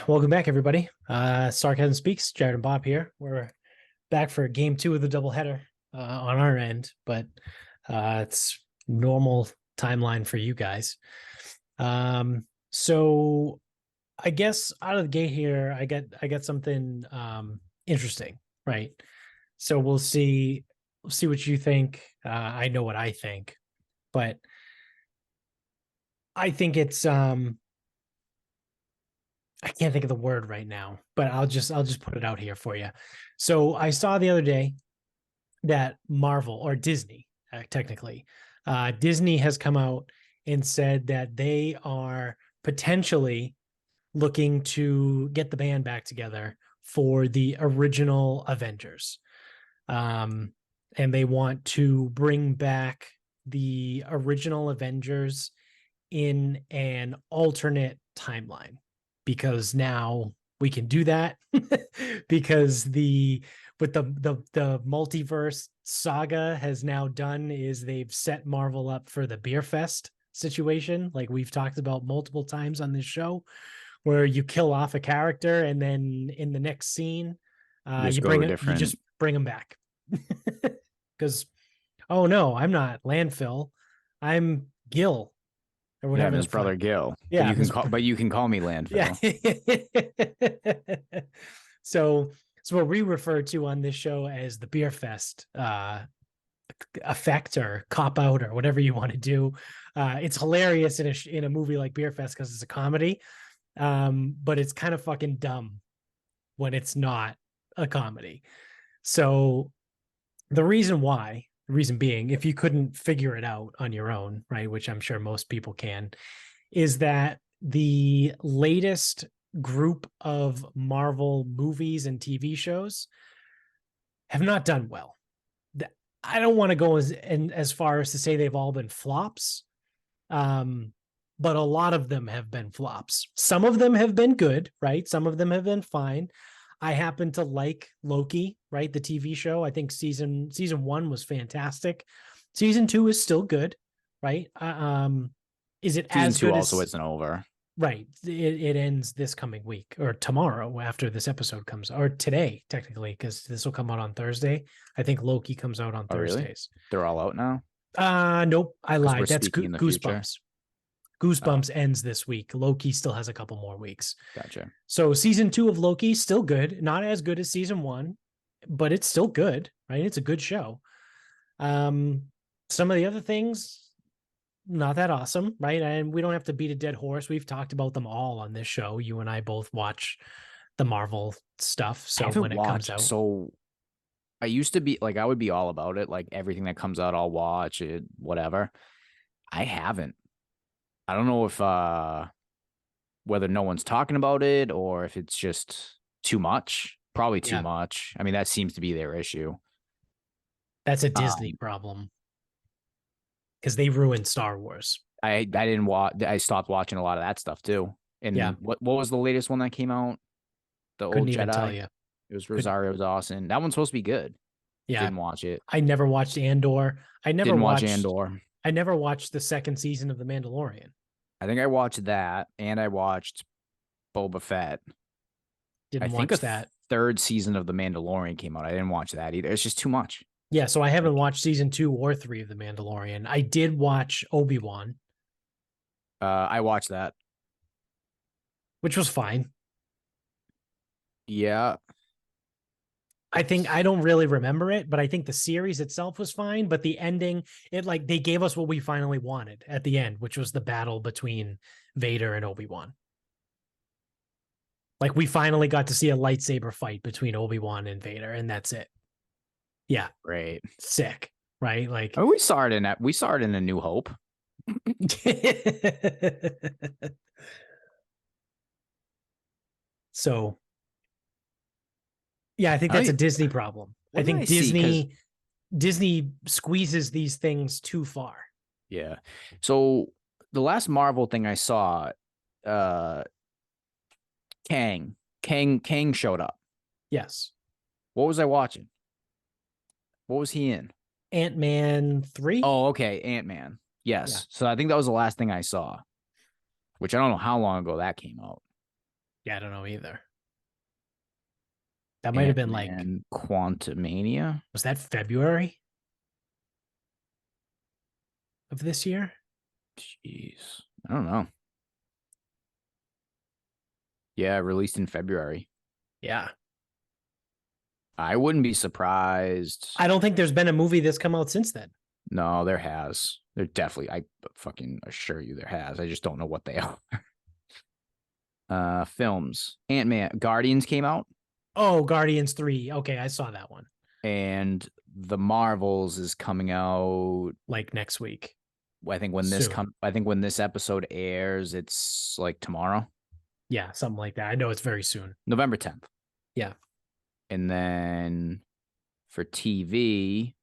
welcome back, everybody. Sarcasm Speaks, Jared and Bob here. We're back for game two of the doubleheader on our end, but it's normal timeline for you guys. So I guess out of the gate here, I got something interesting, right? So we'll see what you think. I know what I think, but I think it's I can't think of the word right now, but I'll just put it out here for you. So I saw the other day that Marvel or Disney, technically, Disney has come out and said that they are potentially looking to get the band back together for the original Avengers. And they want to bring back the original Avengers in an alternate timeline because now we can do that because the multiverse saga has now done is they've set Marvel up for the beer fest situation, like we've talked about multiple times on this show, where you kill off a character and then in the next scene you just bring them back because oh no, I'm not landfill, I'm Gil or whatever. Yeah, his brother Gil. Yeah, but you can call me landfill. Yeah. So what we refer to on this show as the beer fest effect or cop out or whatever you want to do. It's hilarious in a movie like Beer Fest because it's a comedy, but it's kind of fucking dumb when it's not a comedy. So the reason being, if you couldn't figure it out on your own, right, which I'm sure most people can, is that the latest group of Marvel movies and TV shows have not done well. I don't want to go as far as to say they've all been flops, but a lot of them have been flops. Some of them have been good, right? Some of them have been fine. I happen to like Loki, right? The TV show. I think season one was fantastic. Season two is still good, right? Is it season as two good also as, isn't over? Right. It ends this coming week or tomorrow after this episode comes, or today, technically, because this will come out on Thursday. I think Loki comes out on Thursdays. Really? They're all out now? Nope. I lied. That's Goosebumps. Goosebumps ends this week. Loki still has a couple more weeks. Gotcha. So season two of Loki, still good. Not as good as season one, but it's still good, right? It's a good show. Some of the other things, not that awesome, right? And we don't have to beat a dead horse. We've talked about them all on this show. You and I both watch the Marvel stuff. So when it comes out. So I used to be like, I would be all about it. Like everything that comes out, I'll watch it, whatever. I haven't. I don't know if whether no one's talking about it or if it's just too much. Probably too much. I mean, that seems to be their issue. That's a Disney problem because they ruined Star Wars. I didn't watch. I stopped watching a lot of that stuff too. And what was the latest one that came out? The Couldn't old even Jedi. Tell you. It was Rosario Dawson. That one's supposed to be good. Yeah, didn't watch it. I never watched Andor. Didn't watch Andor. I never watched the second season of The Mandalorian. I think I watched that, and I watched Boba Fett. Didn't watch that. Third season of The Mandalorian came out. I didn't watch that either. It's just too much. Yeah, so I haven't watched season 2 or 3 of The Mandalorian. I did watch Obi-Wan. I watched that, which was fine. Yeah. I think I don't really remember it, but I think the series itself was fine. But the ending, they gave us what we finally wanted at the end, which was the battle between Vader and Obi-Wan. Like we finally got to see a lightsaber fight between Obi-Wan and Vader, and that's it. Yeah, great, sick, right? Like we saw it in A New Hope. So. Yeah, I think that's a Disney problem. I think Disney squeezes these things too far. Yeah. So the last Marvel thing I saw, Kang showed up. Yes. What was I watching? What was he in? Ant-Man 3? Oh, okay. Ant-Man. Yes. Yeah. So I think that was the last thing I saw, which I don't know how long ago that came out. Yeah, I don't know either. That might have been like, Ant-Man Quantumania. was that February of this year? Jeez. I don't know. Yeah, released in February. Yeah. I wouldn't be surprised. I don't think there's been a movie that's come out since then. No, there has. There definitely, I fucking assure you there has. I just don't know what they are. Films. Ant-Man Guardians came out, Oh, Guardians 3. Okay, I saw that one. and The Marvels is coming out. Like next week. I think Soon. when this episode airs, it's like tomorrow, Yeah, something like that. I know it's very soon. November 10th. Yeah. And then for TV,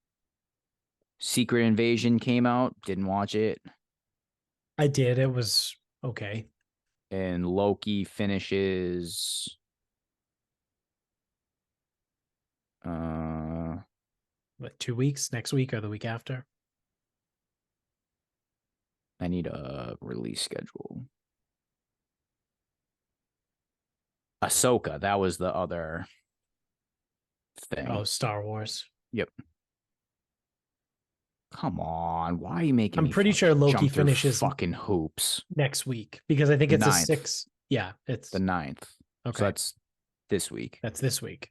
Secret Invasion came out. Didn't watch it. I did. It was okay. And Loki finishes What, 2 weeks? Next week or the week after? I need a release schedule. Ahsoka, that was the other thing. Oh, Star Wars. Yep. Come on, why are you making I'm me pretty sure Loki jump through finishes fucking hoops? next week because I think The it's a 9th. 6. Yeah, it's The 9th. okay. So that's this week. That's this week.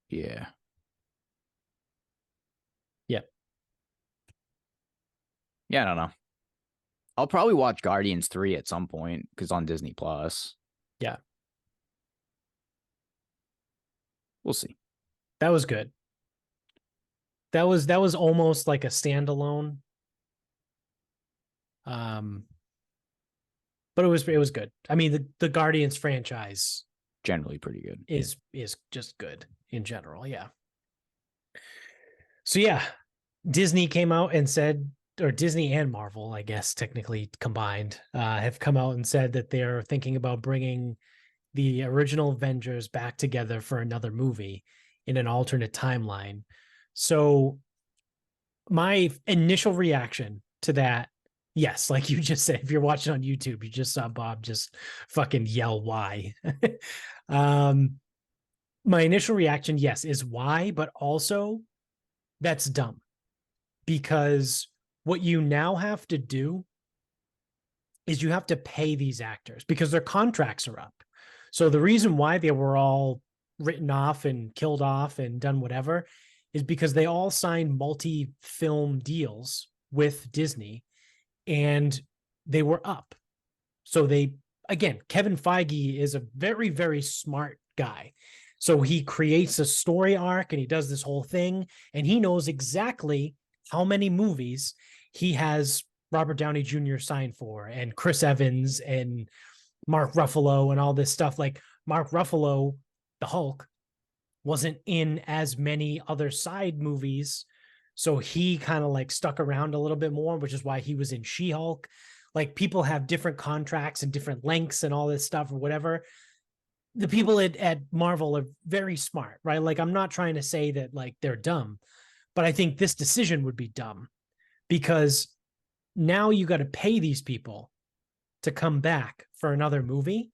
Yeah. Yep. Yeah, I don't know. I'll probably watch Guardians 3 at some point because on Disney Plus. Yeah. We'll see. That was good. That was almost like a standalone. Um, but it was good. I mean, the Guardians franchise Generally pretty good. is just good in general. Yeah. So yeah, Disney came out and said, or Disney and Marvel, I guess technically combined, have come out and said that they're thinking about bringing the original Avengers back together for another movie in an alternate timeline. So my initial reaction to that, yes, like you just said, if you're watching on YouTube, you just saw Bob just fucking yell why. My initial reaction, yes, is why, but also that's dumb because what you now have to do is you have to pay these actors because their contracts are up. So the reason why they were all written off and killed off and done whatever is because they all signed multi-film deals with Disney and they were up. So they, again, Kevin Feige is a very, very smart guy. So he creates a story arc and he does this whole thing and he knows exactly how many movies he has Robert Downey Jr. signed for and Chris Evans and Mark Ruffalo and all this stuff. Like Mark Ruffalo, the Hulk, wasn't in as many other side movies. So he kind of like stuck around a little bit more, which is why he was in She-Hulk. Like people have different contracts and different lengths and all this stuff or whatever. The people at Marvel are very smart, right? Like I'm not trying to say that like they're dumb, but I think this decision would be dumb because now you got to pay these people to come back for another movie.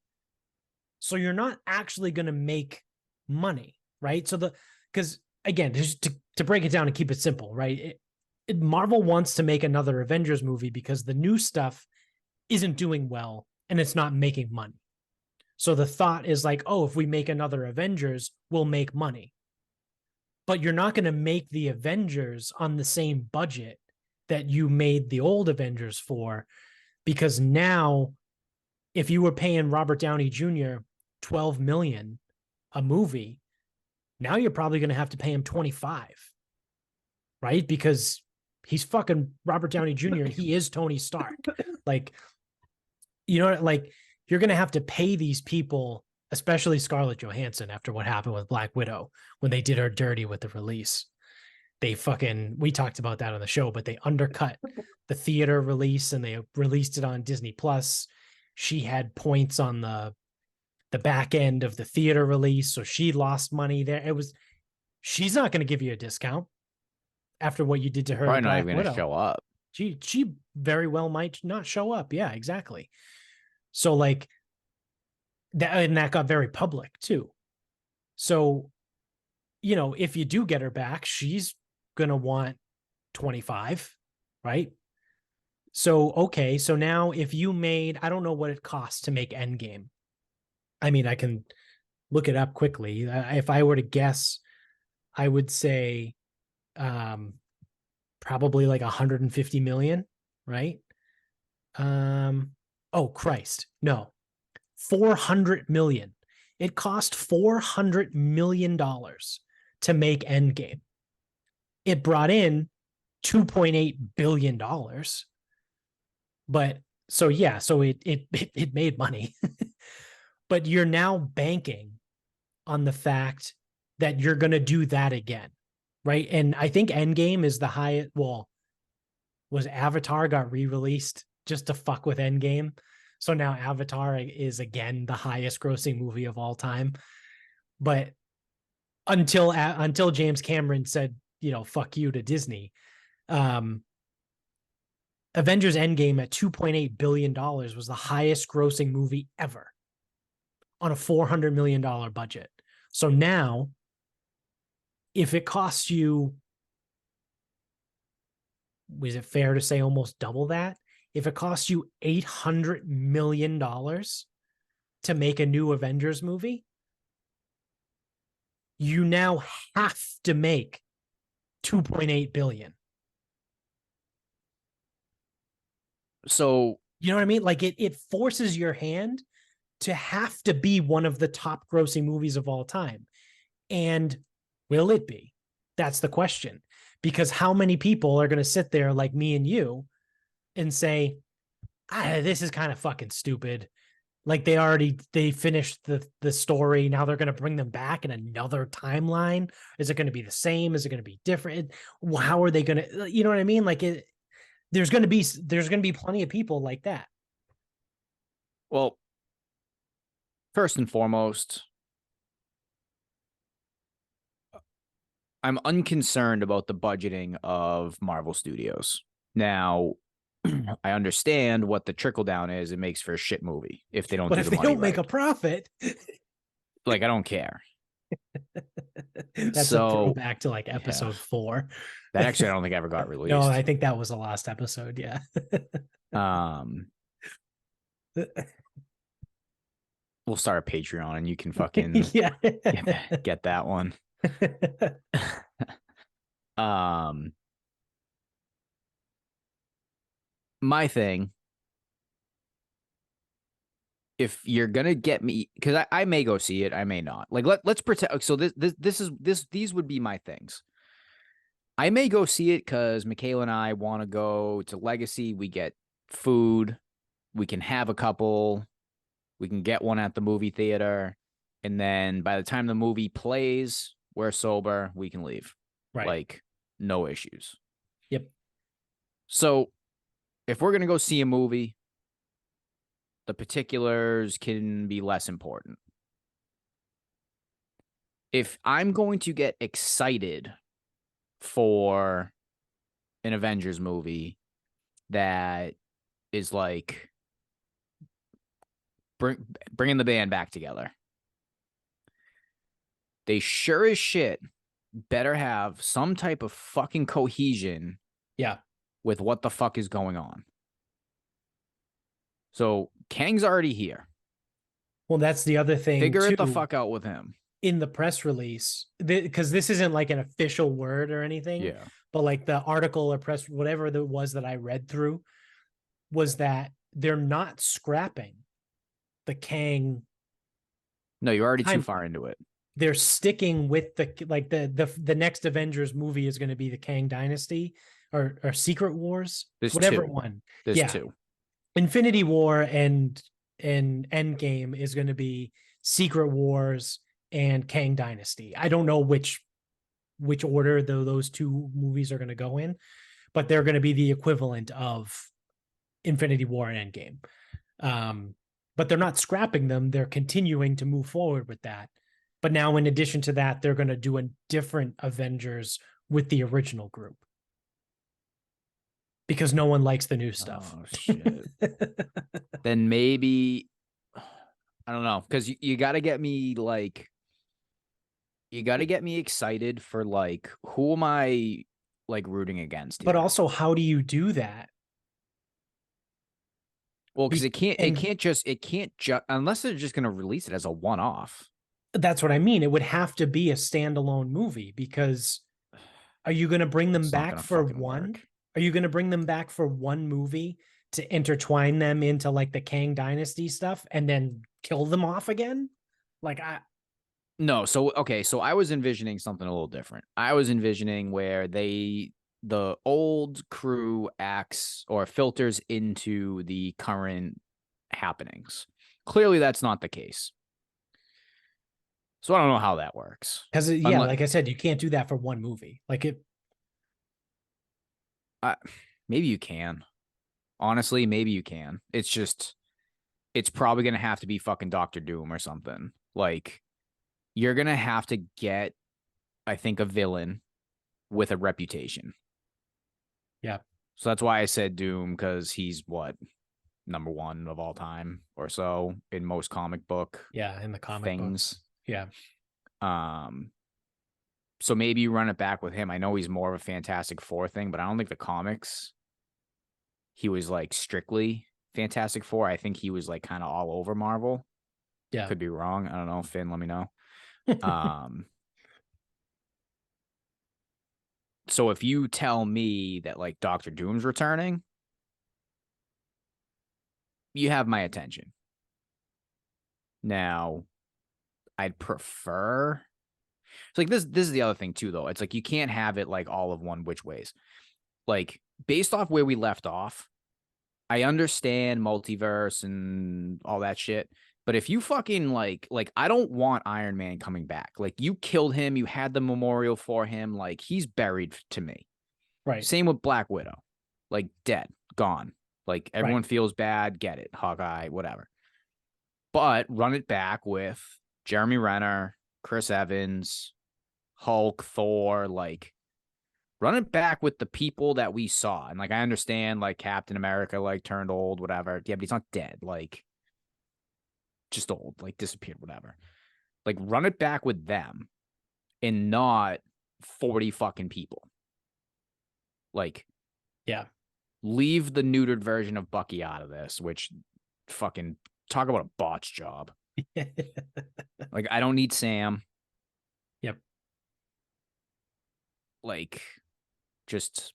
So you're not actually going to make money, right? So because again, just to break it down and keep it simple, right? Marvel wants to make another Avengers movie because the new stuff isn't doing well and it's not making money. So the thought is like, oh, if we make another Avengers, we'll make money. But you're not going to make the Avengers on the same budget that you made the old Avengers for, because now if you were paying Robert Downey Jr. 12 million a movie, now you're probably going to have to pay him 25, right? Because he's fucking Robert Downey Jr. and he is Tony Stark. Like, you know, like you're going to have to pay these people, especially Scarlett Johansson after what happened with Black Widow when they did her dirty with the release. We talked about that on the show, but they undercut the theater release and they released it on Disney Plus. She had points on the back end of the theater release, so she lost money there. She's not going to give you a discount after what you did to her. Probably not even going to show up. She very well might not show up. Yeah, exactly. So like that, and that got very public too. So, if you do get her back, she's gonna want 25, right? So okay, so now if you made, I don't know what it costs to make Endgame. I mean, I can look it up quickly. If I were to guess, I would say um probably like 150 million, right? Um oh Christ. No. 400 million. It cost 400 million dollars to make Endgame. It brought in 2.8 billion dollars. But so yeah, so it made money. But you're now banking on the fact that you're going to do that again, right? And I think Endgame is the highest. Well, was Avatar got re-released just to fuck with Endgame, so now Avatar is again the highest grossing movie of all time. But until James Cameron said, fuck you to Disney, um, Avengers Endgame at $2.8 billion was the highest grossing movie ever on a $400 million budget. So now, if it costs you, is it fair to say almost double that? If it costs you $800 million to make a new Avengers movie, you now have to make 2.8 billion. So, you know what I mean? Like it forces your hand to have to be one of the top grossing movies of all time. And will it be? That's the question. Because how many people are going to sit there like me and you and say, this is kind of fucking stupid. Like they finished the story. Now they're going to bring them back in another timeline. Is it going to be the same? Is it going to be different? How are they going to, you know what I mean? Like there's going to be plenty of people like that. well, first and foremost, I'm unconcerned about the budgeting of Marvel Studios. Now, I understand what the trickle down is. It makes for a shit movie if they don't But do if the they money don't make right. a profit, Like, I don't care. that's a So, throwback to like yeah, episode 4. that actually I don't think ever got No, I released. think that was the last episode. Yeah. Um, we'll start a Patreon and you can fucking Yeah. get that one. um, my thing, if you're gonna get me, because I may go see it, I may not. Like let's pretend. So these would be my things. I may go see it because Michaela and I want to go to Legacy. We get food. We can have a couple. We can get one at the movie theater. And then by the time the movie plays, we're sober. We can leave. Right. Like, no issues. Yep. So if we're going to go see a movie, the particulars can be less important. If I'm going to get excited for an Avengers movie that is like bringing the band back together, they sure as shit better have some type of fucking cohesion Yeah. with what the fuck is going on. So Kang's already here. Well, that's the other thing Figure it the too fuck out with him. in the press release, because this isn't like an official word or anything, Yeah. but like the article or press, whatever it was that I read through, was that they're not scrapping the Kang No, you're already too far timeline. into it. They're sticking with the next Avengers movie is going to be the Kang Dynasty or Secret Wars, There's whatever two. one. There's Yeah, two. Infinity War and Endgame is going to be Secret Wars and Kang Dynasty. I don't know which order those two movies are going to go in, but they're going to be the equivalent of Infinity War and Endgame. But they're not scrapping them; they're continuing to move forward with that. But now, in addition to that, they're going to do a different Avengers with the original group. because no one likes the new stuff. Oh shit. Then maybe I don't know, because you got to get me like you got to get me excited for like who am I like rooting against But here? also, how do you do that? Well, because And it can't just unless they're just gonna release it as a one off. that's what I mean. It would have to be a standalone movie because are you going to bring them It's not back gonna for fucking one? work. Are you going to bring them back for one movie to intertwine them into like the Kang Dynasty stuff and then kill them off again? Like I No, so okay, so I was envisioning something a little different. I was envisioning where the old crew acts or filters into the current happenings. Clearly that's not the case. So I don't know how that works. because yeah, Unless like I said, you can't do that for one movie. Like it, I, maybe you can. Honestly, maybe you can. It's just it's probably gonna have to be fucking Doctor Doom or something. Like you're gonna have to get, I think, a villain with a reputation. yeah, So that's why I said Doom, because he's what, number one of all time or so in most comic book yeah, in the comic books, things. yeah, Um, so maybe you run it back with him. I know he's more of a Fantastic Four thing, but I don't think the comics he was like strictly Fantastic Four. I think he was like kind of all over Marvel. yeah. Could be wrong. I don't know. Finn, let me know. Um, so if you tell me that like Doctor Doom's returning, you have my attention. Now, I'd prefer. It's like this is the other thing too, though. It's like you can't have it like all of one which ways. Like based off where we left off, I understand multiverse and all that shit. But if you fucking like I don't want Iron Man coming back. Like you killed him, you had the memorial for him, like he's buried to me. Right, Same with Black Widow. Like dead, gone. Like right. everyone feels bad, get it. Hawkeye, whatever. But run it back with Jeremy Renner, Chris Evans, Hulk, Thor, like run it back with the people that we saw. And like I understand like Captain America like turned old, whatever. Yeah, but he's not dead. Like just old, like disappeared, whatever. Like run it back with them and not 40 fucking people. Like Yeah. leave the neutered version of Bucky out of this, which fucking talk about a botch job. Like I don't need Sam. Yep. Like just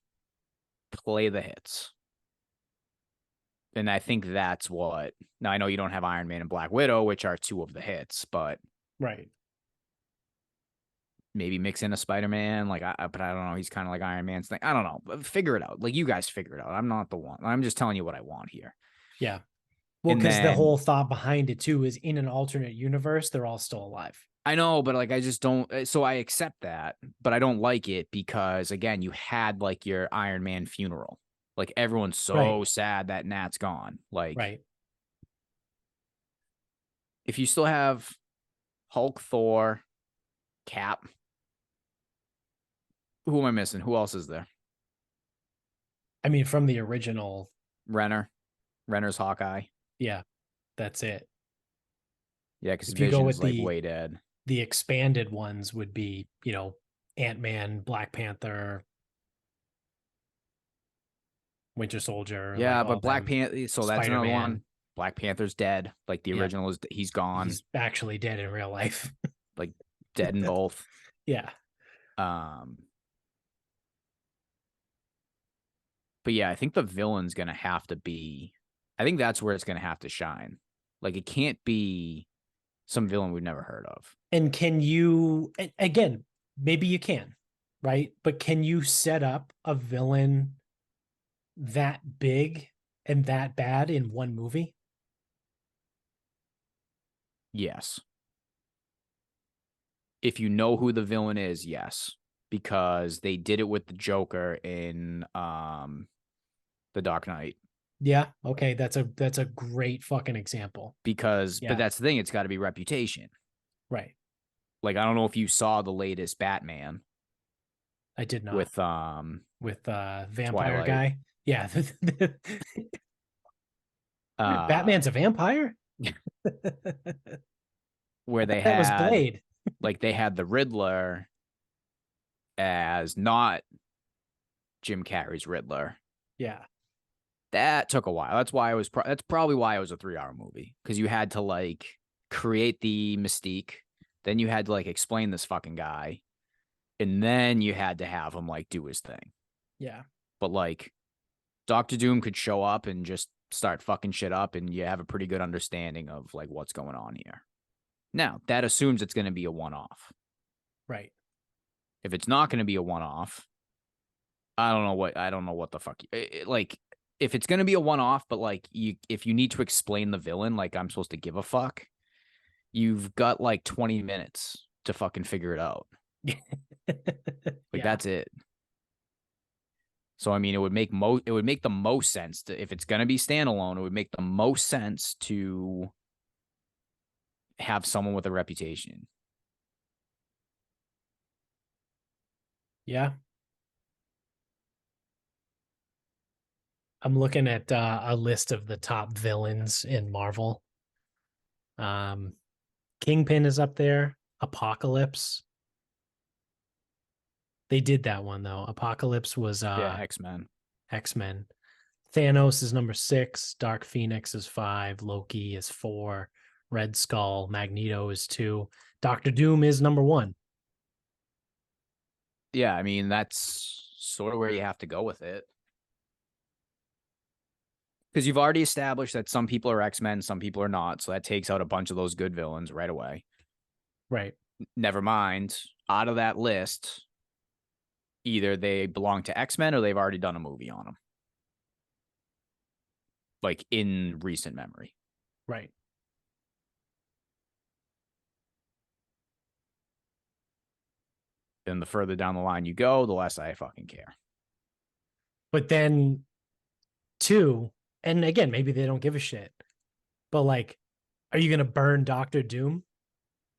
play the hits. And I think that's what. Now I know you don't have Iron Man and Black Widow, which are two of the hits, but Right. maybe mix in a Spider-Man. Like, but I don't know. He's kind of like Iron Man's thing. I don't know. Figure it out. Like you guys figure it out. I'm not the one. I'm just telling you what I want here. Yeah. Well, And because the then whole thought behind it too is in an alternate universe, they're all still alive. I know, but like I just don't. So I accept that, but I don't like it because again, you had like your Iron Man funeral. Like everyone's Right. so sad that Nat's gone. Like Right. if you still have Hulk, Thor, Cap, who am I missing? Who else is there? I mean, from the original, Renner. Renner's Hawkeye. yeah, that's it. Yeah, because If you go Vision's with like way dead. the expanded ones would be, Ant-Man, Black Panther, Winter Soldier, like Yeah, all but Black them, Panther. So that's another Spider-Man. one. Black Panther's dead. Like the Yeah, original is he's gone. he's actually dead in real life. Like dead in both. Yeah. Um, but yeah, I think the villain's gonna have to be. I think that's where it's gonna have to shine. Like it can't be some villain we've never heard of. And can you, again, maybe you can, right? But can you set up a villain that big and that bad in one movie? Yes, if you know who the villain is, yes, because they did it with the Joker in the Dark Knight. Yeah. Okay. That's a great fucking example. But Yeah. that's the thing; it's got to be reputation. Right. Like I don't know if you saw the latest Batman I did not with with vampire Twilight. guy. Yeah. Uh, Batman's a vampire? where they That was had Blade. like they had the Riddler as not Jim Carrey's Riddler. Yeah. That took a while. That's why it was. That's probably why it was a 3 hour movie, because you had to like create the mystique, then you had to like explain this fucking guy, and then you had to have him like do his thing. Yeah. But like Doctor Doom could show up and just start fucking shit up, and you have a pretty good understanding of like what's going on here. Now that assumes it's going to be a one off. Right. If it's not going to be a one off, I don't know what the fuck like if it's gonna be a one off, but like if you need to explain the villain, like I'm supposed to give a fuck, you've got like 20 minutes to fucking figure it out. Like Yeah. that's it. So I mean, it would make the most sense to, if it's gonna be standalone, it would make the most sense to have someone with a reputation. Yeah. I'm looking at a list of the top villains in Marvel. Um, Kingpin is up there. Apocalypse. They did that one though. Apocalypse was Yeah, X-Men. X-Men. Thanos is number 6. Dark Phoenix is 5. Loki is 4. Red Skull. Magneto is 2. Doctor Doom is number 1. Yeah, I mean that's sort of where you have to go with it. Because you've already established that some people are X-Men, some people are not. So that takes out a bunch of those good villains right away. Right. Never mind. Out of that list, either they belong to X-Men or they've already done a movie on them. Like in recent memory. Right. And the further down the line you go, the less I fucking care. But then 2, and again, maybe they don't give a shit. But like, are you gonna burn Doctor Doom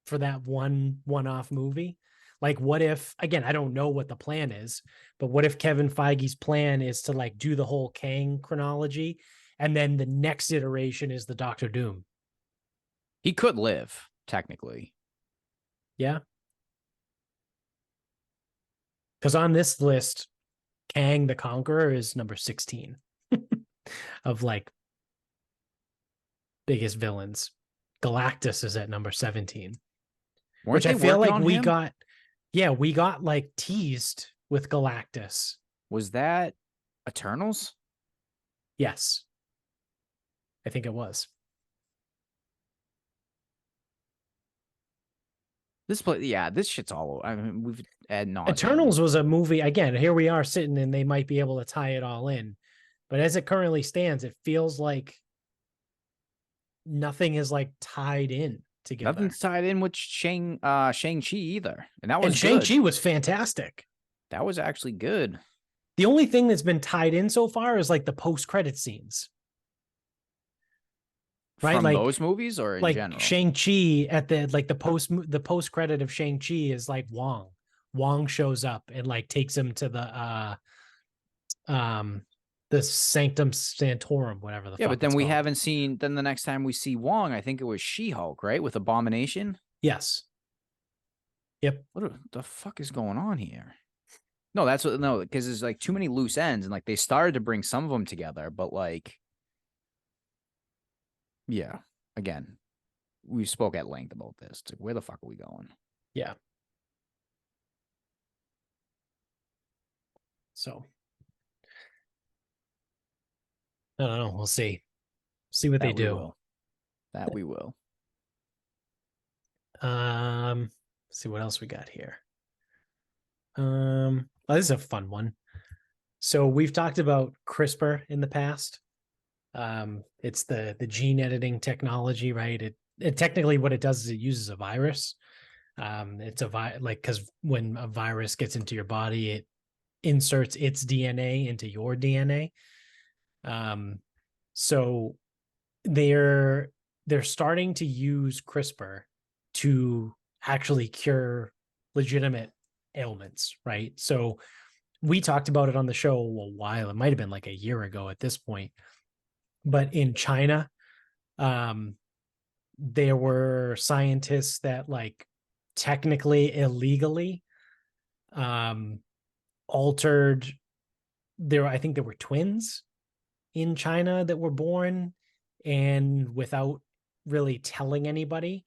for that one-off movie? Like, what if, again, I don't know what the plan is, but what if Kevin Feige's plan is to like do the whole Kang chronology, and then the next iteration is the Doctor Doom? He could live, technically. Yeah. Because on this list, Kang the Conqueror is number 16 of like biggest villains. Galactus is at number 17, Weren't which I they feel working like on we him? got, yeah, we got like teased with Galactus. Was that Eternals? Yes, I think it was. This play, yeah, this shit's all over. I mean, we've ad nauseum. Eternals was a movie. Again, here we are sitting and they might be able to tie it all in. But as it currently stands, it feels like nothing is like tied in together. Nothing's tied in with Shang-Chi either. And that And was good. Shang-Chi was fantastic. That was actually good. The only thing that's been tied in so far is like the post-credit scenes, right? From those movies or in Like general? Shang-Chi at the post credit of Shang-Chi is like Wong. Wong shows up and like takes him to um the Sanctum Sanctorum, whatever the Yeah, fuck but then it's we called. haven't seen. Then the next time we see Wong, I think it was She-Hulk, right, with Abomination. Yes. Yep. What the fuck is going on here? No, that's what no, because there's like too many loose ends, and like they started to bring some of them together, but like, yeah, again, we spoke at length about this. It's like, where the fuck are we going? Yeah. So I don't know. We'll see. See what they That we do. will. That we will. See what else we got here. This is a fun one. So we've talked about CRISPR in the past. It's the gene editing technology, right? It technically what it does is it uses a virus. It's like because when a virus gets into your body, it inserts its DNA into your DNA. So they're starting to use CRISPR to actually cure legitimate ailments, right? So we talked about it on the show a while. It might have been like a year ago at this point. But in China, um, there were scientists that like technically illegally um, altered there. I think there were twins in China that were born, and without really telling anybody,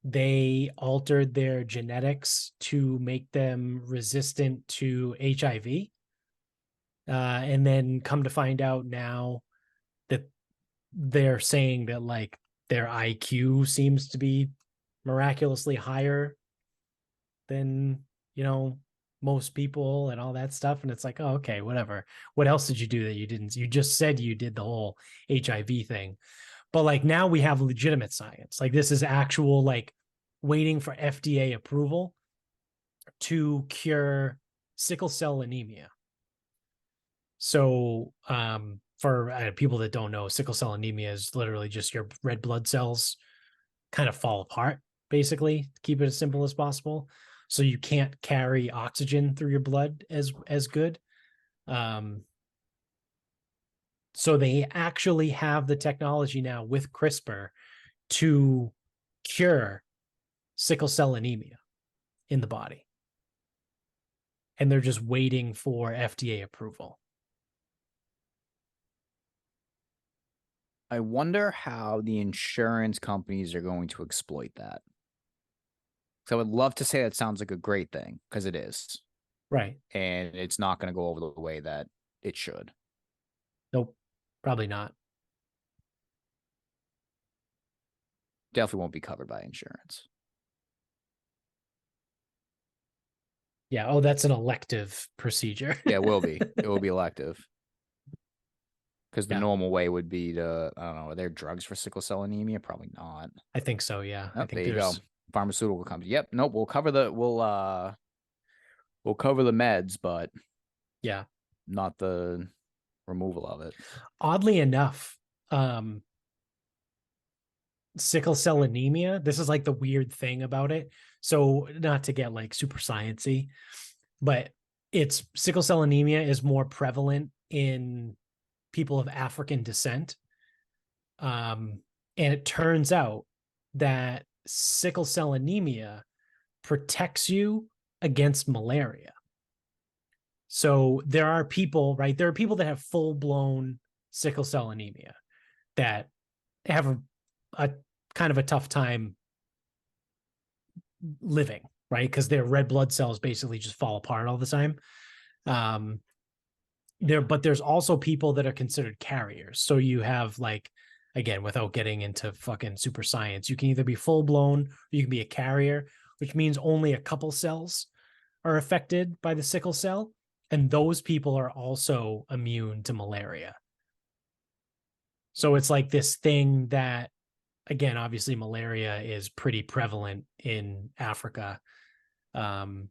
they altered their genetics to make them resistant to HIV. And then come to find out now that they're saying that like their IQ seems to be miraculously higher than, most people and all that stuff. And it's like, oh, okay, whatever. What else did you do that you didn't? You just said you did the whole HIV thing. But like now we have legitimate science. Like this is actual, like waiting for FDA approval to cure sickle cell anemia. So, for people that don't know, sickle cell anemia is literally just your red blood cells kind of fall apart, basically, to keep it as simple as possible. So you can't carry oxygen through your blood as good. Um, so they actually have the technology now with CRISPR to cure sickle cell anemia in the body. And they're just waiting for FDA approval. I wonder how the insurance companies are going to exploit that. So I would love to say that sounds like a great thing, because it is. Right. And it's not going to go over the way that it should. Nope. Probably not. Definitely won't be covered by insurance. Yeah. Oh, that's an elective procedure. Yeah, it will be. It will be elective. Because the Yeah. normal way would be to, I don't know, are there drugs for sickle cell anemia? Probably not. I think so. Yeah. Oh, I think there you go. there's, Pharmaceutical company. Yep. Nope. We'll cover the meds, but yeah. not the removal of it. Oddly enough, sickle cell anemia, this is like the weird thing about it. So not to get like super sciencey, but it's sickle cell anemia is more prevalent in people of African descent. And it turns out that sickle cell anemia protects you against malaria. So there are people, right? There are people that have full blown sickle cell anemia that have a kind of a tough time living, right? Because their red blood cells basically just fall apart all the time. But there's also people that are considered carriers. So you have like, again, without getting into fucking super science, you can either be full blown or you can be a carrier, which means only a couple cells are affected by the sickle cell. And those people are also immune to malaria. So it's like this thing that, again, obviously malaria is pretty prevalent in Africa. So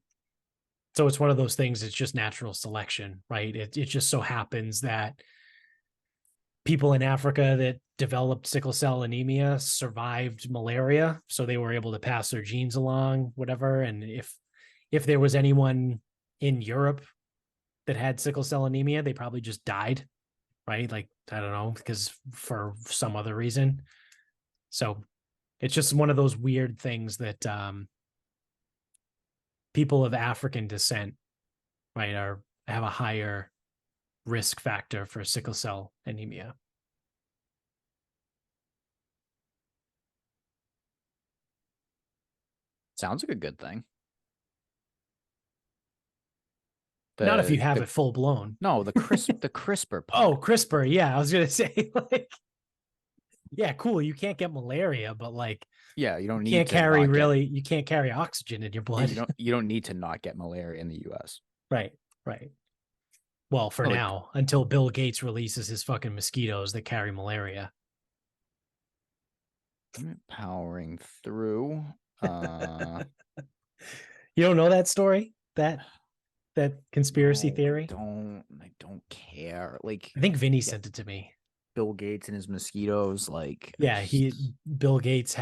it's one of those things, it's just natural selection, right? It just so happens that people in Africa that developed sickle cell anemia survived malaria. So they were able to pass their genes along, whatever. And if there was anyone in Europe that had sickle cell anemia, they probably just died, right? Like, I don't know, because for some other reason. So it's just one of those weird things that people of African descent, right, have a higher risk factor for sickle cell anemia. Sounds like a good thing. Not if you have The it full blown. no, the CRISPR part. Oh, CRISPR. Yeah, I was gonna say, like, yeah, cool. You can't get malaria, but like, Yeah, you don't you need can't to carry not get. you can't carry oxygen in your Yeah, blood. you don't need to not get malaria in the U.S. Right, right. Well, for No, like now, until Bill Gates releases his fucking mosquitoes that carry malaria. powering through. You don't know that story? That conspiracy No, theory? I don't care. Like, I think Vinny yeah, sent it to me. Bill Gates and his mosquitoes. Like, Yeah, Bill Gates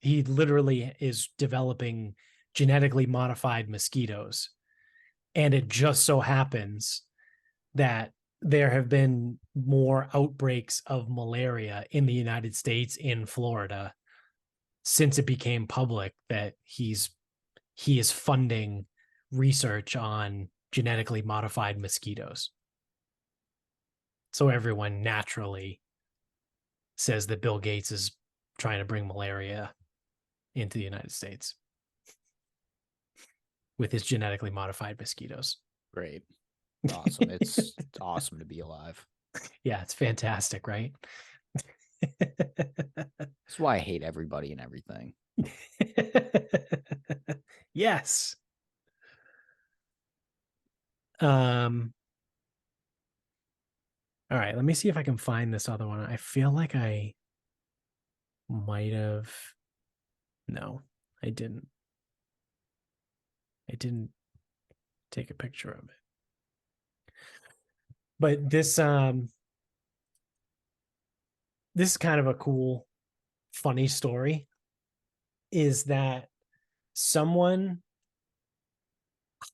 he literally is developing genetically modified mosquitoes And it just so happens that there have been more outbreaks of malaria in the United States, in Florida, since it became public that he is funding research on genetically modified mosquitoes. So everyone naturally says that Bill Gates is trying to bring malaria into the United States with his genetically modified mosquitoes. Great. Awesome. It's awesome to be alive. Yeah, it's fantastic, right? That's why I hate everybody and everything. Yes. Um, all right, let me see if I can find this other one. I feel like I might have. No, I didn't. I didn't take a picture of it. But this is kind of a cool, funny story. Is that someone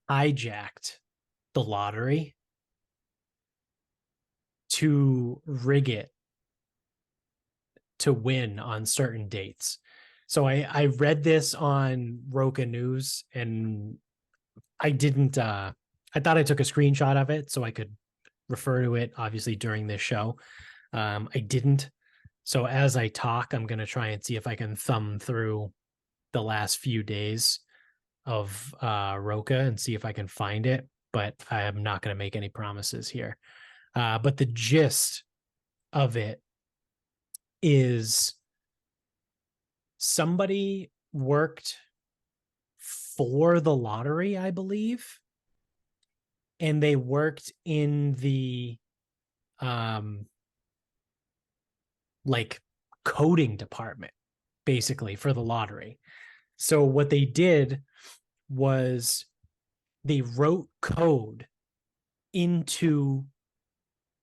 hijacked the lottery to rig it to win on certain dates. So I read this on Roca News, and I didn't I thought I took a screenshot of it so I could refer to it obviously during this show. I didn't. So as I talk, I'm going to try and see if I can thumb through the last few days of Roca and see if I can find it, but I am not going to make any promises here. But the gist of it is somebody worked for the lottery, I believe, and they worked in the like coding department basically for the lottery. So what they did was they wrote code into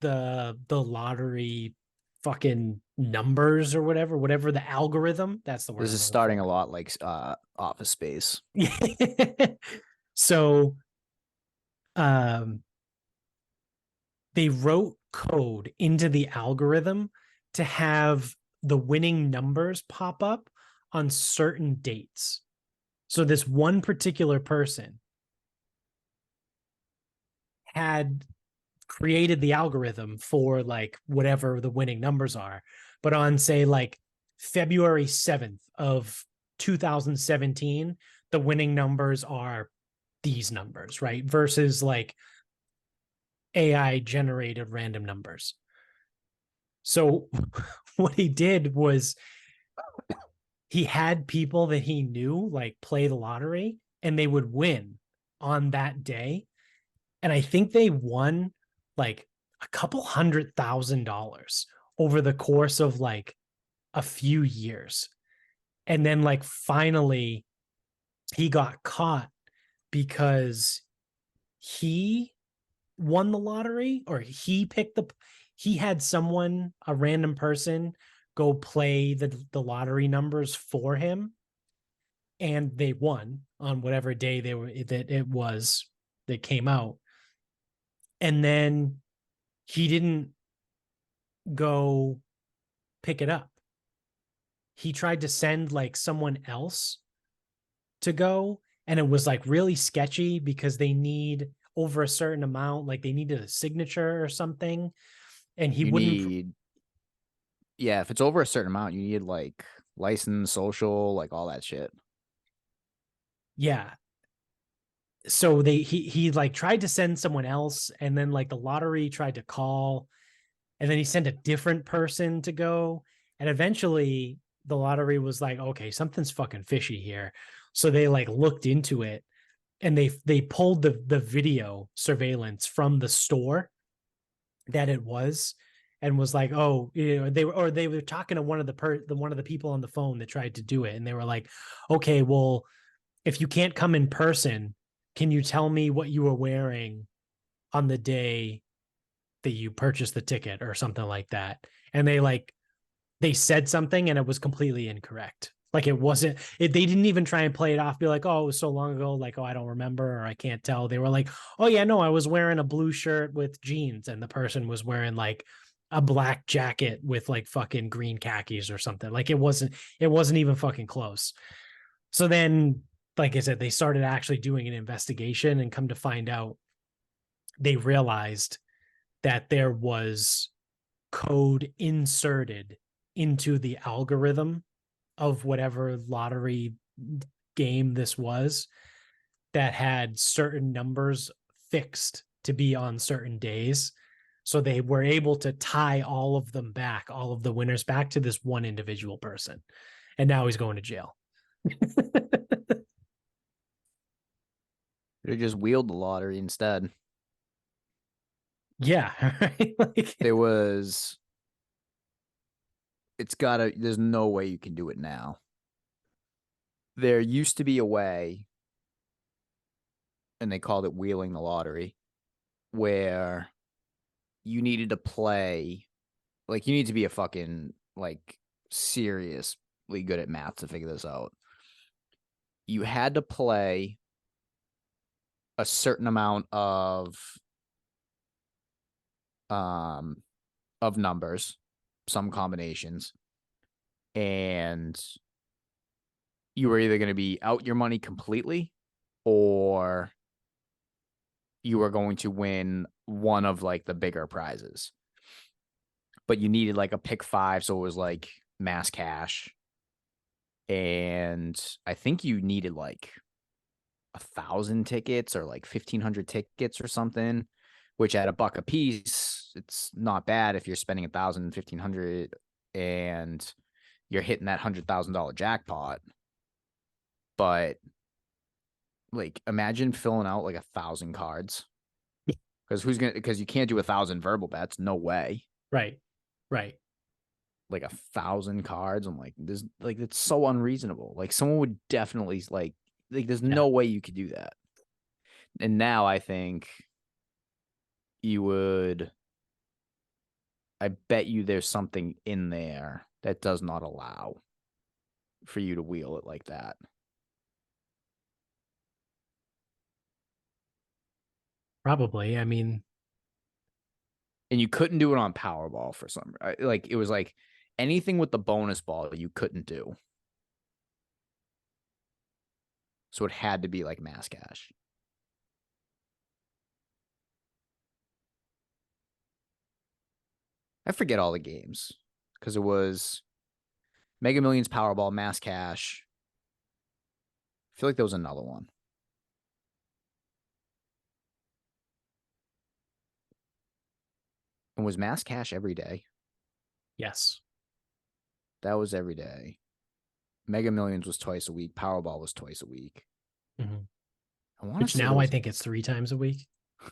the lottery fucking numbers or whatever the algorithm, that's the word This I'm is looking starting for. a lot like Office Space. So um they wrote code into the algorithm to have the winning numbers pop up on certain dates. So this one particular person had created the algorithm for like whatever the winning numbers are, but on say like February 7th of 2017, the winning numbers are these numbers, right? Versus like AI generated random numbers. So what he did was he had people that he knew like play the lottery and they would win on that day. And I think they won like a couple $100,000 over the course of like a few years. And then like finally he got caught because he won the lottery, or he had someone, a random person, go play the lottery numbers for him, and they won on whatever day they were that it was that came out. And then he didn't go pick it up. He tried to send like someone else to go, and it was like really sketchy because they need over a certain amount, like they needed a signature or something, and he You wouldn't. need, yeah, if it's over a certain amount, you need like license, social, like all that shit. Yeah, so he like tried to send someone else, and then like the lottery tried to call, and then he sent a different person to go, and eventually the lottery was like, okay, something's fucking fishy here. So they like looked into it, and they pulled the video surveillance from the store that it was, and was like, oh, you know, they were talking to one of the people on the phone that tried to do it, and they were like, okay, well, if you can't come in person, can you tell me what you were wearing on the day that you purchased the ticket or something like that? And they said something and it was completely incorrect. Like it wasn't it, they didn't even try and play it off, be like, oh, it was so long ago, like, oh, I don't remember or I can't tell. They were like, oh yeah, no, I was wearing a blue shirt with jeans and the person was wearing like a black jacket with like fucking green khakis or something. Like it wasn't even fucking close. So then, like I said, they started actually doing an investigation and come to find out they realized that there was code inserted into the algorithm of whatever lottery game this was that had certain numbers fixed to be on certain days. So they were able to tie all of them back, all of the winners back to this one individual person. And now he's going to jail. They just wheeled the lottery instead. Yeah. Right? Like, There was it's gotta there's no way you can do it now. There used to be a way, and they called it wheeling the lottery, where you needed to play like you need to be a fucking like seriously good at math to figure this out. You had to play a certain amount um of numbers, some combinations, and you were either going to be out your money completely or you were going to win one of like the bigger prizes. But you needed like a pick five, so it was like mass cash. And I think you needed like 1,000 tickets or like 1,500 tickets or something, which at $1 a piece, it's not bad if you're spending 1,000, 1,500 and you're hitting that $100,000 jackpot. But like, imagine filling out like 1,000 cards because you can't do 1,000 verbal bets. No way. right. Right. Like 1,000 cards. I'm like, this like it's so unreasonable. Like someone would definitely like there's Yeah. no way you could do that. And now I think you would I bet you there's something in there that does not allow for you to wheel it like that. Probably. I mean, And you couldn't do it on Powerball for some like it was like anything with the bonus ball you couldn't do. So it had to be like mass cash. I forget all the games because it was Mega Millions, Powerball, Mass Cash. I feel like there was another one. And was Mass Cash every day? yes. That was every day. Mega Millions was twice a week. Powerball was twice a week. Mm-hmm. I want to Which say there now I was, think it's 3 times a week.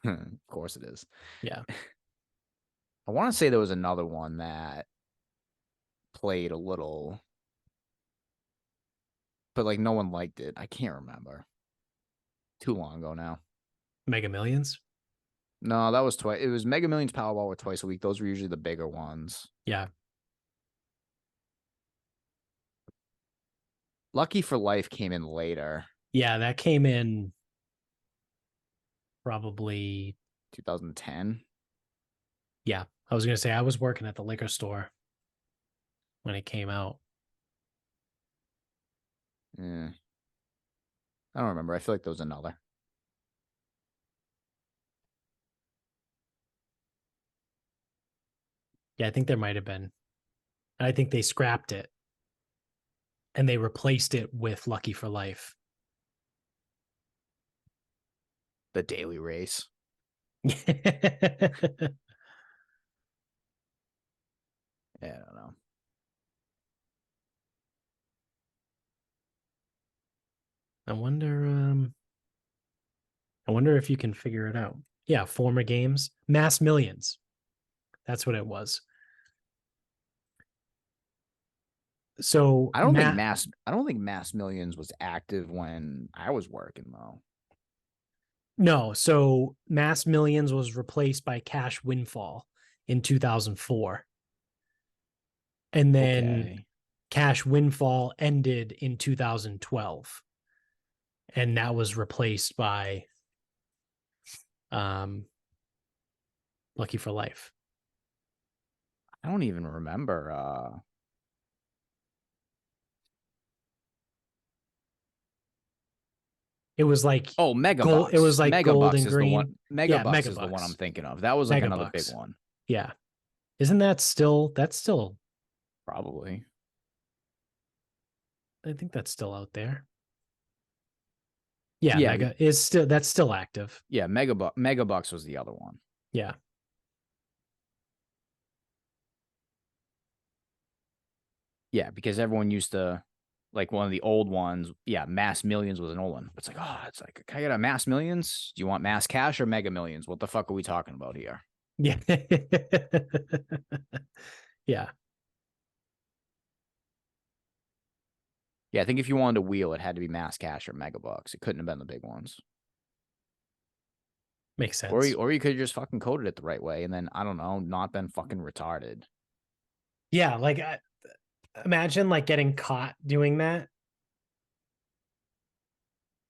of course it is. Yeah. I want to say there was another one that played a little, but like no one liked it. I can't remember. Too long ago now. Mega Millions. No, that was twice. It was Mega Millions, Powerball were twice a week. Those were usually the bigger ones. Yeah. Lucky for Life came in later. Yeah. That came in probably. 2010. Yeah. I was going to say, I was working at the liquor store when it came out. Yeah. I don't remember. I feel like there was another. Yeah. I think there might have been. I think they scrapped it and they replaced it with Lucky for Life. The Daily Race. I Yeah, I don't know. wonder I wonder if you can figure it out. Yeah, former games, Mass Millions. That's what it was. So Matt, I don't think Mass Millions was active when I was working though. no, so Mass Millions was replaced by Cash Windfall in 2004. And then Okay. cash windfall ended in 2012, and that was replaced by um, Lucky for Life. I don't even remember. It was like Oh, gold. It was Megabucks. like gold Megabucks and is the one. green. Yeah, Megabucks is the one I'm megabucks. thinking of. That was like another big Megabucks. one, Yeah. Isn't that still? That's still. probably. I think that's still out there. Yeah, Yeah, Mega is still. That's still active. yeah. Megabucks was the other one. Yeah. Yeah, because everyone used to like one of the old ones. Yeah, Mass Millions was an old one. It's like, oh, it's like, can I get a Mass Millions? Do you want Mass Cash or Mega Millions? What the fuck are we talking about here? Yeah. Yeah. Yeah, I think if you wanted to wheel, it had to be Mass Cash or Megabucks. It couldn't have been the big ones. Makes Or sense. you could have just fucking coded it the right way and then, I don't know, not been fucking retarded. Yeah. Like, imagine like getting caught doing that.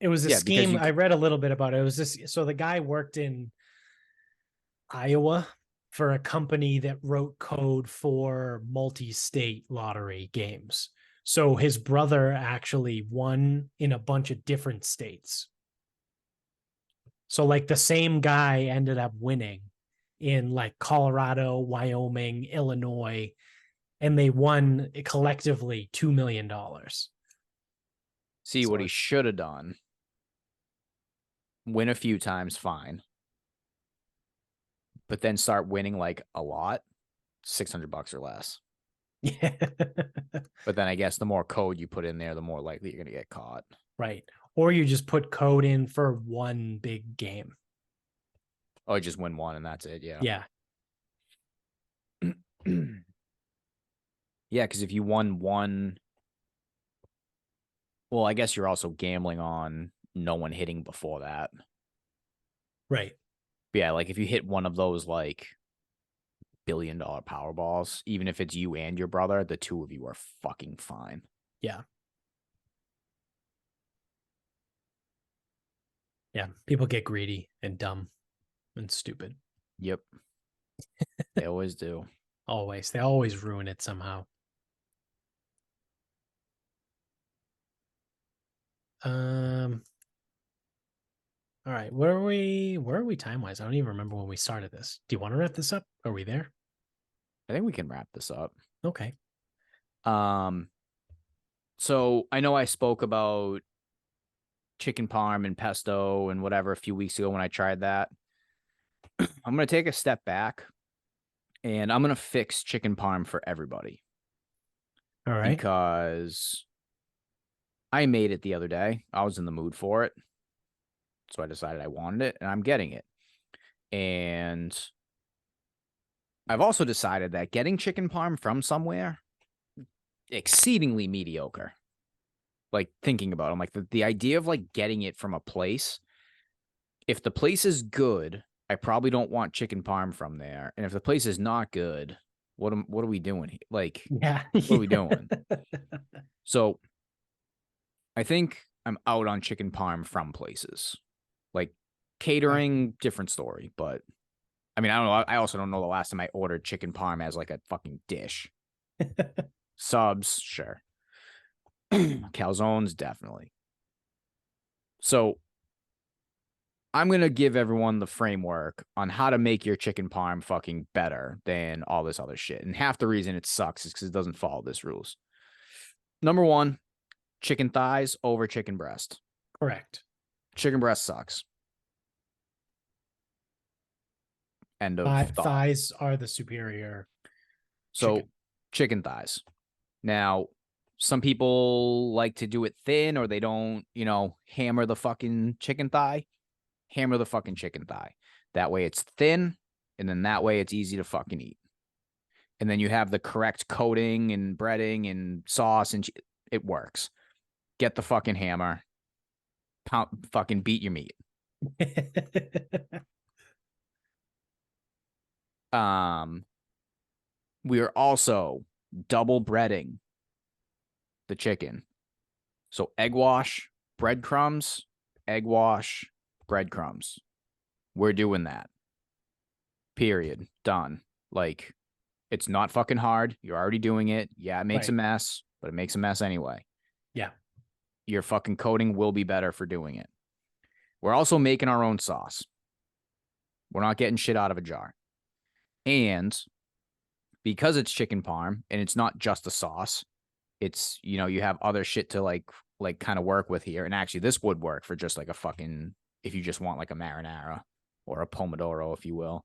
It was a Yeah, because scheme. you I read a little bit about it. It was this. So the guy worked in Iowa for a company that wrote code for multi-state lottery games. So his brother actually won in a bunch of different states. So like the same guy ended up winning in like Colorado, Wyoming, Illinois, and they won collectively $2 million. see what So he it's should have done. Win a few times, fine. But then start winning like a lot, $600 or less. yeah. But then I guess the more code you put in there, the more likely you're going to get caught. Right. Or you just put code in for one big game. Oh, just win one and that's it. Yeah. Yeah. Yeah, because if you won one, well, I guess you're also gambling on no one hitting before that. Right. But yeah, like if you hit one of those like $1 billion Powerballs, even if it's you and your brother, the two of you are fucking fine. Yeah. Yeah. People get greedy and dumb and stupid. Yep. They always do. Always. They always ruin it somehow. Um, all right. Where are we time wise? I don't even remember when we started this. Do you want to wrap this up? Are we there? I think we can wrap this up. Okay. Um, so I know I spoke about chicken parm and pesto and whatever a few weeks ago when I tried that. I'm going to take a step back and I'm going to fix chicken parm for everybody All right. because I made it the other day. I was in the mood for it. So I decided I wanted it and I'm getting it. And I've also decided that getting chicken parm from somewhere, exceedingly mediocre. Like thinking about it, I'm like the idea of like getting it from a place, if the place is good, I probably don't want chicken parm from there. And if the place is not good, what are we doing here? Like, Yeah. what are we doing? So I think I'm out on chicken parm from places. Like catering, different story. But I mean, I don't know. I also don't know the last time I ordered chicken parm as like a fucking dish. Subs, sure. Calzones, definitely. So I'm going to give everyone the framework on how to make your chicken parm fucking better than all this other shit. And half the reason it sucks is because it doesn't follow this rules. Number one, chicken thighs over chicken breast. Correct. Chicken breast sucks. End of thought. Thighs are the superior So chicken. chicken thighs. Now, some people like to do it thin or they don't, hammer the fucking chicken thigh. Hammer the fucking chicken thigh. That way it's thin, and then that way it's easy to fucking eat. And then you have the correct coating and breading and sauce, and it works. Get the fucking hammer. Fucking beat your meat. We are also double breading the chicken. So egg wash, breadcrumbs, egg wash, breadcrumbs. We're doing that. Period. Done. Like, it's not fucking hard. You're already doing it. Yeah, it makes a Right. mess, but it makes a mess anyway. Yeah. Your fucking coating will be better for doing it. We're also making our own sauce. We're not getting shit out of a jar. And because it's chicken parm and it's not just a sauce, it's, you know, you have other shit to like kind of work with here. And actually this would work for just like a fucking, if you just want like a marinara or a pomodoro, if you will.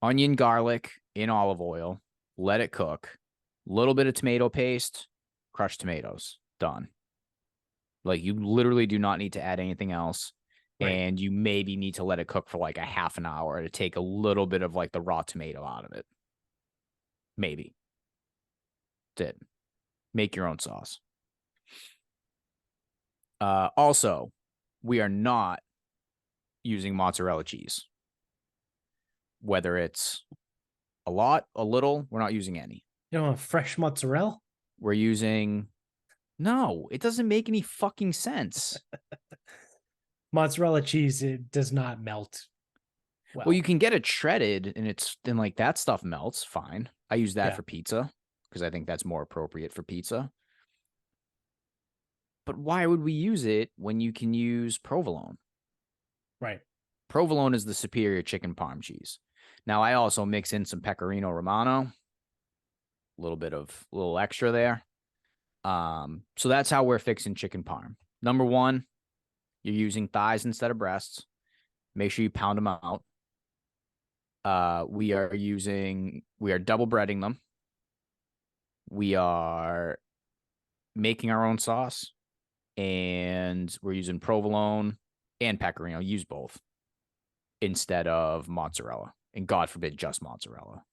Onion, garlic in olive oil, let it cook. Little bit of tomato paste, crushed tomatoes, done. Like, you literally do not need to add anything else. Right. And you maybe need to let it cook for like a half an hour to take a little bit of like the raw tomato out of it. Maybe. That's it. Make your own sauce. Also, we are not using mozzarella cheese. Whether it's a lot, a little, we're not using any. You know, fresh mozzarella. We're using, no, it doesn't make any fucking sense. Mozzarella cheese, it does not melt Well, you well. can get it shredded and it's then like that stuff melts fine. I use that Yeah. for pizza because I think that's more appropriate for pizza. But why would we use it when you can use provolone? Right. Provolone is the superior chicken parm cheese. Now, I also mix in some pecorino romano, a little extra there. So that's how we're fixing chicken parm. Number one, you're using thighs instead of breasts. Make sure you pound them out. We are double breading them. We are making our own sauce, and we're using provolone and pecorino. Use both instead of mozzarella, and God forbid, just mozzarella.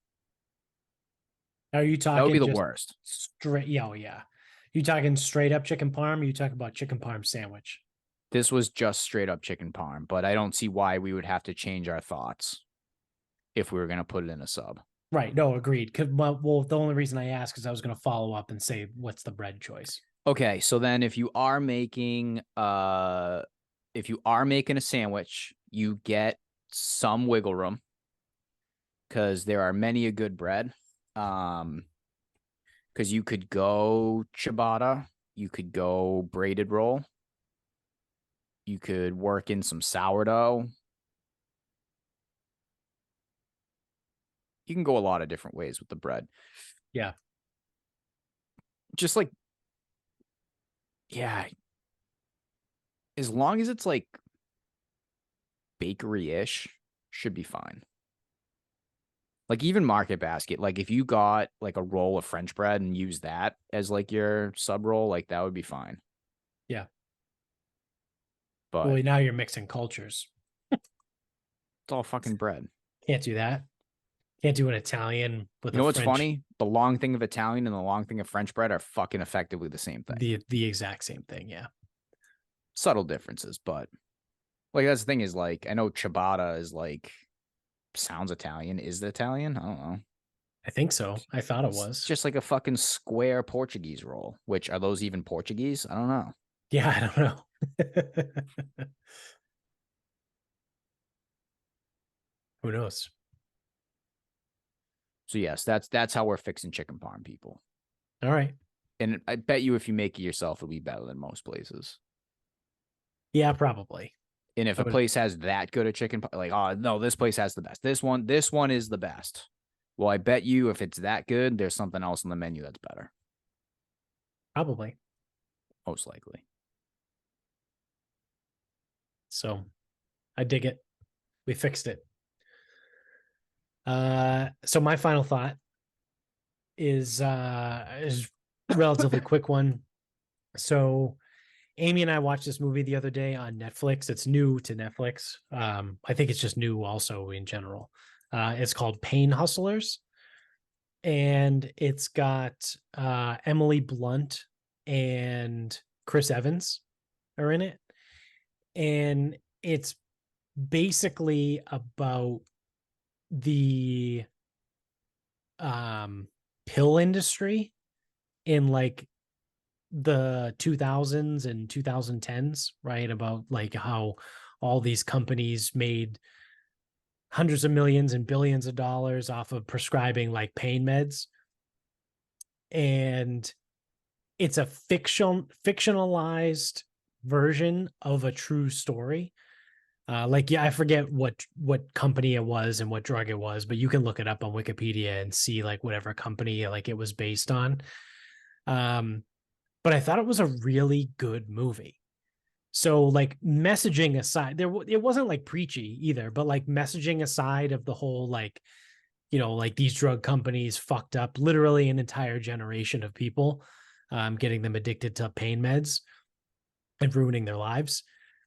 Are you That would be talking the just worst. straight? Yeah, oh yeah. You talking straight up chicken parm? Or you talking about chicken parm sandwich? This was just straight up chicken parm, but I don't see why we would have to change our thoughts if we were going to put it in a sub. Right. No, agreed. Well, the only reason I asked is I was going to follow up and say, what's the bread choice? Okay, so then if you are making a sandwich, you get some wiggle room because there are many a good bread. Because you could go ciabatta, you could go braided roll, you could work in some sourdough. You can go a lot of different ways with the bread. Yeah. Just like, yeah, as long as it's like bakery-ish, should be fine. Like, even Market Basket, like if you got like a roll of French bread and use that as like your sub roll, like that would be fine. Yeah. But Well, now you're mixing cultures. it's all fucking bread. Can't do that. Can't do an Italian with You a know what's French. funny? The long thing of Italian and the long thing of French bread are fucking effectively the same thing. The exact same thing. Yeah. Subtle differences, but like that's the thing is like I know ciabatta is like sounds Italian. Is it Italian? I don't know. I think so. I thought it It's was. just like a fucking square Portuguese roll. Which are those even Portuguese? I don't know. Yeah, I don't know. Who knows? So yes, that's how we're fixing chicken parm, people. All right. And I bet you if you make it yourself, it'll be better than most places. Yeah, probably. And if I a would. place has that good a chicken, like, oh no, this place has the best. This one is the best. Well, I bet you if it's that good, there's something else on the menu that's better. Probably. Most likely. So I dig it. We fixed it. So my final thought is a relatively quick one. So Amy and I watched this movie the other day on Netflix. It's new to Netflix. I think it's just new also in general. It's called Pain Hustlers, and it's got Emily Blunt and Chris Evans are in it. And it's basically about the pill industry in like the 2000s and 2010s, right? About like how all these companies made hundreds of millions and billions of dollars off of prescribing like pain meds. And it's a fictionalized version of a true story. Like, yeah, I forget what company it was and what drug it was, but you can look it up on Wikipedia and see like whatever company like it was based on. Um, but I thought it was a really good movie. So like messaging aside, it wasn't like preachy either, but like messaging aside of the whole like, like these drug companies fucked up literally an entire generation of people, getting them addicted to pain meds and ruining their lives.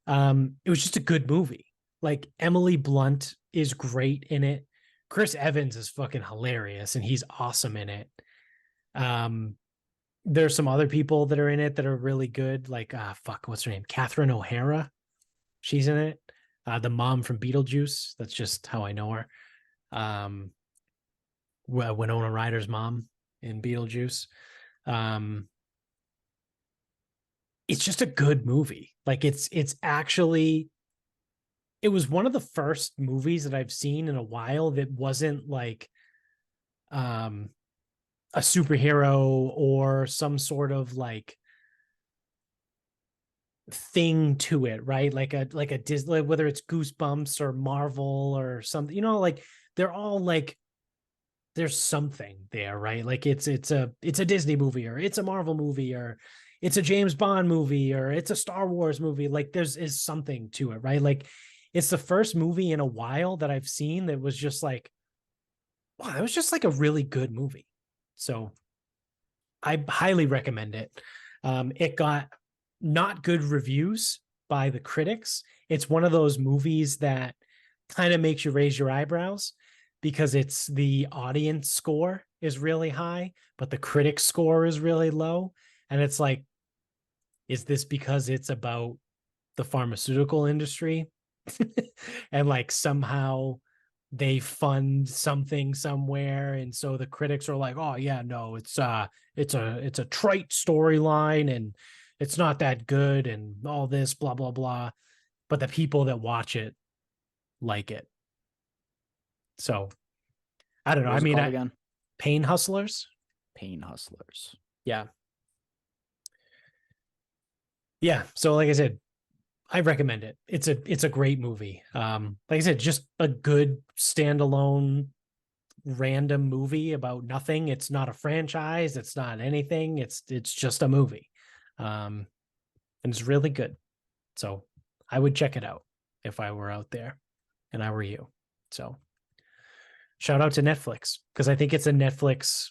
It was just a good movie. Like Emily Blunt is great in it. Chris Evans is fucking hilarious and he's awesome in it. Um, there's some other people that are in it that are really good. Like, what's her name? Catherine O'Hara. She's in it. The mom from Beetlejuice. That's just how I know her. Um, Winona Ryder's mom in Beetlejuice. Um, it's just a good movie. Like it's actually, it was one of the first movies that I've seen in a while that wasn't like um a superhero or some sort of like thing to it, right? Like a Disney, whether it's Goosebumps or Marvel or something, like they're all like there's something there, right? Like it's a Disney movie or it's a Marvel movie or it's a James Bond movie or it's a Star Wars movie. Like there's is something to it, right? Like it's the first movie in a while that I've seen that was just like, wow, that was just like a really good movie. So I highly recommend it. It got not good reviews by the critics. It's one of those movies that kind of makes you raise your eyebrows because it's the audience score is really high, but the critic score is really low. And it's like, is this because it's about the pharmaceutical industry? And like somehow they fund something somewhere and so the critics are like, oh yeah, no, it's a trite storyline and it's not that good and all this blah blah blah, but the people that watch it like it. So I don't know, What I was it mean, called again? Pain Hustlers. Pain Hustlers. Yeah, yeah, so like I said, I recommend it. It's a great movie. Like I said, just a good standalone random movie about nothing. It's not a franchise. It's not anything. It's just a movie, and it's really good. So I would check it out if I were out there and I were you. So shout out to Netflix because I think it's a Netflix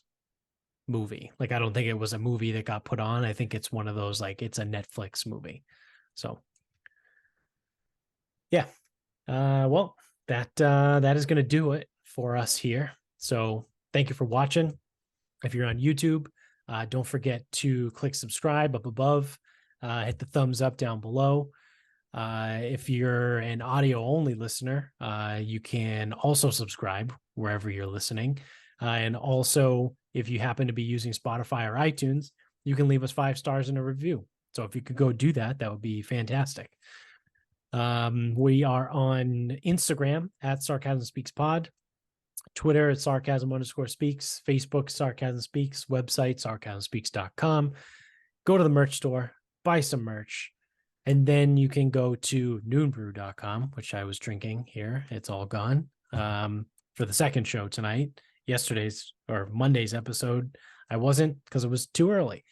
movie. Like I don't think it was a movie that got put on. I think it's one of those like it's a Netflix movie. So yeah. Well, that is going to do it for us here. So thank you for watching. If you're on YouTube, don't forget to click subscribe up above, hit the thumbs up down below. If you're an audio only listener, you can also subscribe wherever you're listening. And also, if you happen to be using Spotify or iTunes, you can leave us 5 stars in a review. So if you could go do that, that would be fantastic. We are on Instagram at Sarcasm Speaks Pod, Twitter at Sarcasm_speaks, Facebook Sarcasm Speaks, website sarcasmspeaks.com. Go to the merch store, buy some merch, and then you can go to noonbrew.com, which I was drinking here. It's all gone. For the second show tonight, yesterday's or Monday's episode, I wasn't because it was too early.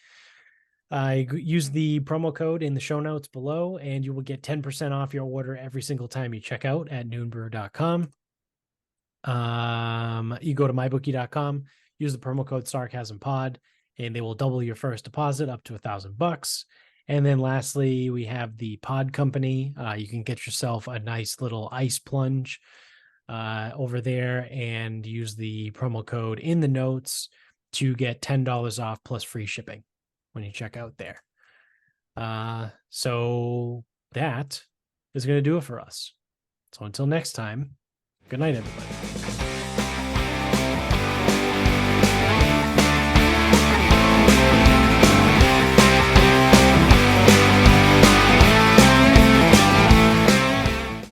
I use the promo code in the show notes below, and you will get 10% off your order every single time you check out at noonbrew.com. You go to mybookie.com, use the promo code sarcasmpod, and they will double your first deposit up to $1,000. And then lastly, we have the Pod Company. You can get yourself a nice little ice plunge over there and use the promo code in the notes to get $10 off plus free shipping when you check out there. So that is going to do it for us. So until next time, good night, everybody.